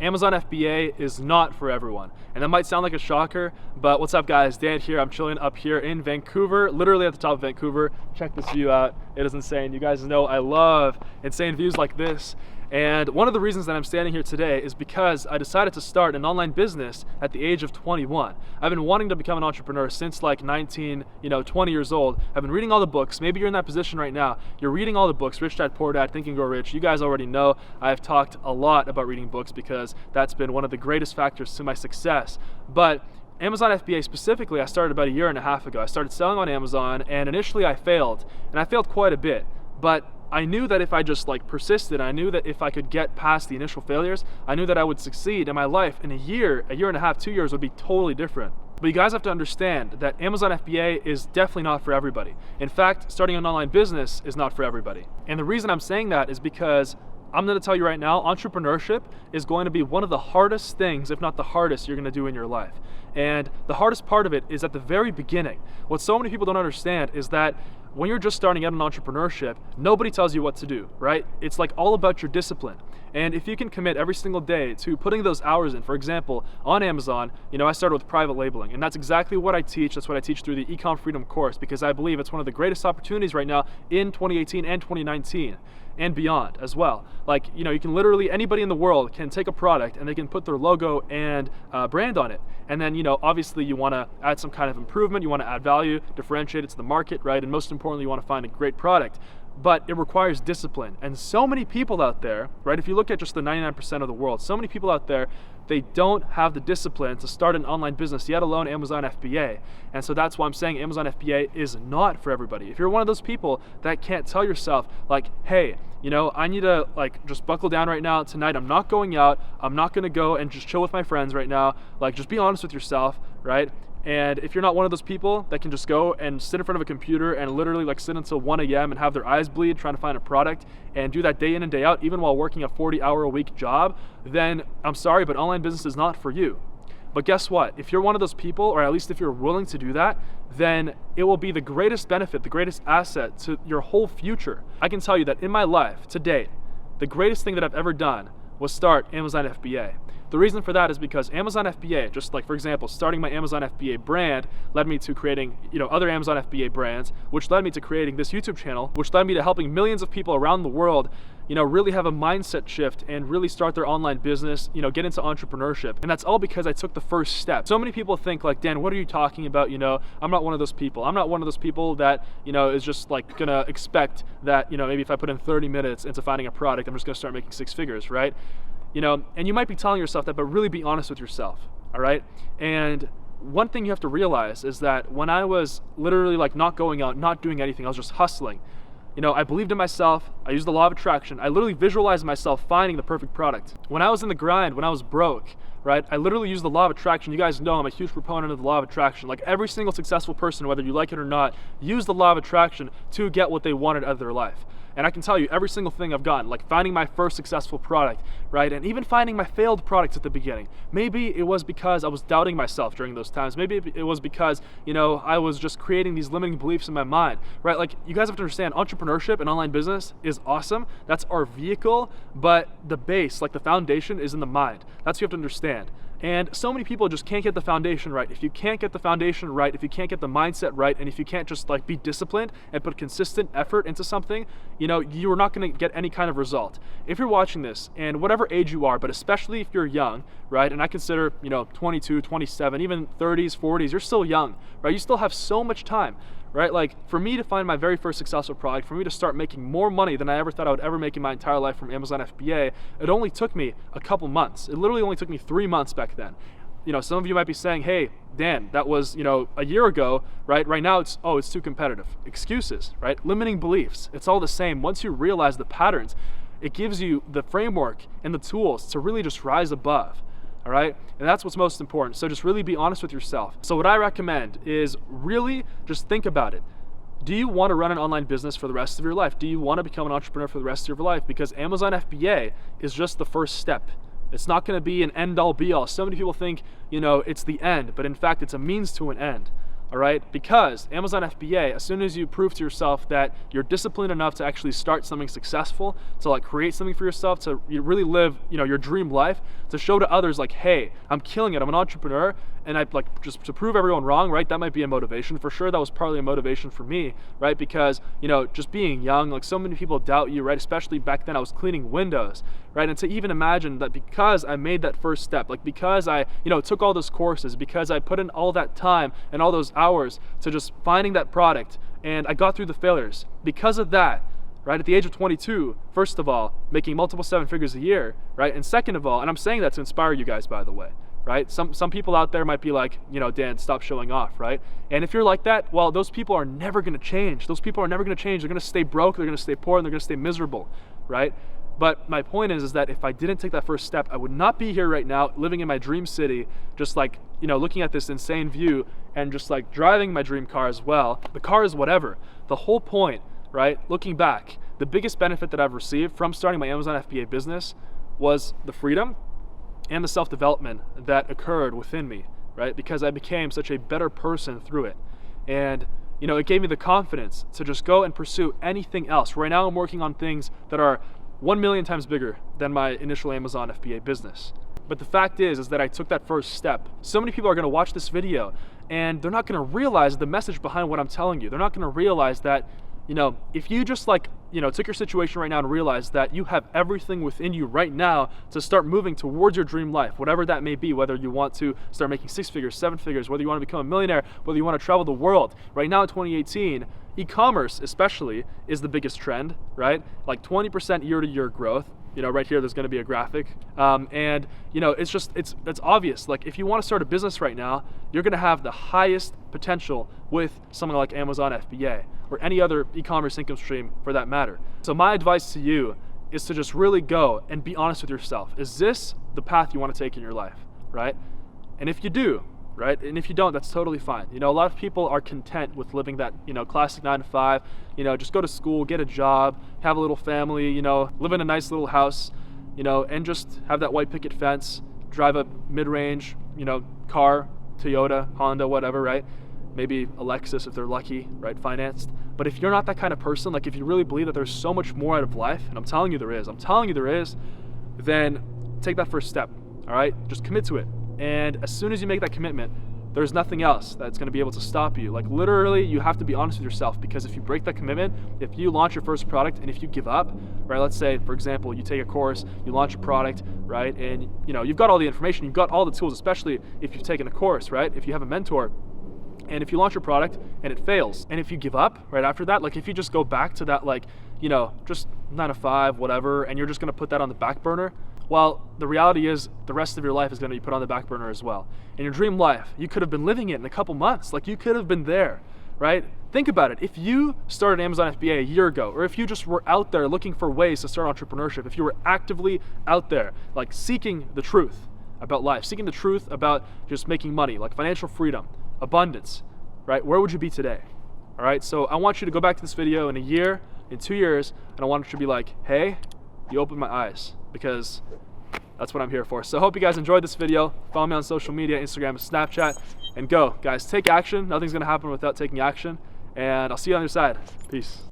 Amazon FBA is not for everyone. And that might sound like a shocker, but what's up guys, Dan here. I'm chilling up here in Vancouver, literally at the top of Vancouver. Check this view out, it is insane. You guys know I love insane views like this. And one of the reasons that I'm standing here today is because I decided to start an online business at the age of 21. I've been wanting to become an entrepreneur since like 19, 20 years old. I've been reading all the books. Maybe you're in that position right now. You're reading all the books, Rich Dad, Poor Dad, Think and Grow Rich. You guys already know I've talked a lot about reading books because that's been one of the greatest factors to my success. But Amazon FBA specifically, I started about 1.5 years ago. I started selling on Amazon, and initially I failed, and I failed quite a bit. But I knew that if I just persisted, I knew that if I could get past the initial failures, I knew that I would succeed, and my life in 1.5 years, 2 years would be totally different. But you guys have to understand that Amazon FBA is definitely not for everybody. In fact, starting an online business is not for everybody. And the reason I'm saying that is because I'm going to tell you right now, entrepreneurship is going to be one of the hardest things, if not the hardest, you're going to do in your life. And the hardest part of it is at the very beginning. What so many people don't understand is that when you're just starting out in entrepreneurship, nobody tells you what to do, right? It's like all about your discipline. And if you can commit every single day to putting those hours in, for example, on Amazon, I started with private labeling, and that's exactly what I teach. That's what I teach through the Ecom Freedom course, because I believe it's one of the greatest opportunities right now in 2018 and 2019 and beyond as well. You can literally, anybody in the world can take a product and they can put their logo and brand on it. And then, obviously you want to add some kind of improvement, you want to add value, differentiate it to the market, right? And most importantly, you want to find a great product. But it requires discipline. And so many people out there, right, if you look at just the 99% of the world, so many people out there, they don't have the discipline to start an online business, yet alone Amazon FBA. And so that's why I'm saying Amazon FBA is not for everybody. If you're one of those people that can't tell yourself, hey, I need to just buckle down right now. Tonight I'm not going out. I'm not gonna go and just chill with my friends right now. Just be honest with yourself, right? And if you're not one of those people that can just go and sit in front of a computer and literally sit until 1 a.m. and have their eyes bleed trying to find a product and do that day in and day out, even while working a 40-hour-a-week job, then I'm sorry, but online business is not for you. But guess what? If you're one of those people, or at least if you're willing to do that, then it will be the greatest benefit, the greatest asset to your whole future. I can tell you that in my life to date, the greatest thing that I've ever done was start Amazon FBA. The reason for that is because Amazon FBA, just for example, starting my Amazon FBA brand led me to creating, other Amazon FBA brands, which led me to creating this YouTube channel, which led me to helping millions of people around the world, really have a mindset shift and really start their online business, get into entrepreneurship. And that's all because I took the first step. So many people think Dan, what are you talking about? I'm not one of those people. I'm not one of those people that, is just gonna expect that, maybe if I put in 30 minutes into finding a product, I'm just gonna start making 6 figures, right? And you might be telling yourself that, but really be honest with yourself, all right? And one thing you have to realize is that when I was literally not going out, not doing anything, I was just hustling. I believed in myself, I used the law of attraction, I literally visualized myself finding the perfect product. When I was in the grind, when I was broke, right, I literally used the law of attraction. You guys know I'm a huge proponent of the law of attraction. Every single successful person, whether you like it or not, used the law of attraction to get what they wanted out of their life. And I can tell you every single thing I've gotten, finding my first successful product, right? And even finding my failed products at the beginning. Maybe it was because I was doubting myself during those times. Maybe it was because, I was just creating these limiting beliefs in my mind, right? You guys have to understand, entrepreneurship and online business is awesome. That's our vehicle, but the base, the foundation is in the mind. That's what you have to understand. And so many people just can't get the foundation right. If you can't get the foundation right, if you can't get the mindset right, and if you can't just be disciplined and put consistent effort into something, you are not gonna get any kind of result. If you're watching this, and whatever age you are, but especially if you're young, right, and I consider, 22, 27, even 30s, 40s, you're still young, right? You still have so much time. Right? For me to find my very first successful product, for me to start making more money than I ever thought I would ever make in my entire life from Amazon FBA, it only took me a couple months. It literally only took me 3 months back then. Some of you might be saying, hey, Dan, that was, a year ago, right? Right now it's too competitive. Excuses, right? Limiting beliefs. It's all the same. Once you realize the patterns, it gives you the framework and the tools to really just rise above. All right? And that's what's most important. So just really be honest with yourself. So what I recommend is really just think about it. Do you want to run an online business for the rest of your life? Do you want to become an entrepreneur for the rest of your life? Because Amazon FBA is just the first step. It's not going to be an end all be all. So many people think, it's the end, but in fact, it's a means to an end. all right? Because Amazon FBA, as soon as you prove to yourself that you're disciplined enough to actually start something successful, to like create something for yourself, to really live, you know, your dream life, to show to others like, hey, I'm killing it, I'm an entrepreneur, and I like just to prove everyone wrong, right? That might be a motivation for sure. That was partly a motivation for me, right? Because, you know, just being young, like so many people doubt you, right? Especially back then I was cleaning windows, right? And to even imagine that because I made that first step, like because I, you know, took all those courses, because I put in all that time and all those hours to just finding that product, and I got through the failures. Because of that, right, at the age of 22, first of all, making multiple 7 figures a year, right? And second of all, and I'm saying that to inspire you guys, by the way, right? Some people out there might be like, you know, Dan, stop showing off, right? And if you're like that, well, those people are never gonna change. Those people are never gonna change. They're gonna stay broke, they're gonna stay poor, and they're gonna stay miserable, right? But my point is that if I didn't take that first step, I would not be here right now, living in my dream city, just like, you know, looking at this insane view and just like driving my dream car as well. The car is whatever. The whole point, right? Looking back, the biggest benefit that I've received from starting my Amazon FBA business was the freedom and the self-development that occurred within me, right? Because I became such a better person through it. And, you know, it gave me the confidence to just go and pursue anything else. Right now I'm working on things that are 1 million times bigger than my initial Amazon FBA business. But the fact is that I took that first step. So many people are gonna watch this video and they're not gonna realize the message behind what I'm telling you. They're not gonna realize that, you know, if you just like, you know, took your situation right now and realized that you have everything within you right now to start moving towards your dream life, whatever that may be, whether you want to start making 6 figures, 7 figures, whether you want to become a millionaire, whether you want to travel the world. Right now in 2018, e-commerce especially is the biggest trend, right? Like 20% year-to-year growth. You know, right here, there's going to be a graphic. And, you know, it's obvious. Like, if you want to start a business right now, you're going to have the highest potential with something like Amazon FBA or any other e-commerce income stream for that matter. So my advice to you is to just really go and be honest with yourself. Is this the path you want to take in your life, right? And if you do, right? And if you don't, that's totally fine. You know, a lot of people are content with living that, you know, classic 9 to 5, you know, just go to school, get a job, have a little family, you know, live in a nice little house, you know, and just have that white picket fence, drive a mid-range, you know, car, Toyota, Honda, whatever, right? Maybe a Lexus if they're lucky, right? Financed. But if you're not that kind of person, like if you really believe that there's so much more out of life, and I'm telling you there is, then take that first step, all right? Just commit to it. And as soon as you make that commitment, there's nothing else that's going to be able to stop you. Like literally, you have to be honest with yourself, because if you break that commitment, if you launch your first product and if you give up, right? Let's say, for example, you take a course, you launch a product, right? And you know, you've got all the information, you've got all the tools, especially if you've taken a course, right? If you have a mentor, and if you launch your product and it fails, and if you give up right after that, like if you just go back to that, like, you know, just 9 to 5, whatever, and you're just going to put that on the back burner, well, the reality is the rest of your life is going to be put on the back burner as well. In your dream life, you could have been living it in a couple months. Like you could have been there, right? Think about it. If you started Amazon FBA a year ago, or if you just were out there looking for ways to start entrepreneurship, if you were actively out there, like seeking the truth about life, seeking the truth about just making money, like financial freedom, abundance, right? Where would you be today? All right, so I want you to go back to this video in a year, in 2 years, and I want you to be like, hey, you opened my eyes, because that's what I'm here for. So I hope you guys enjoyed this video. Follow me on social media, Instagram, Snapchat, and go. Guys, take action. Nothing's gonna happen without taking action, and I'll see you on the other side. Peace.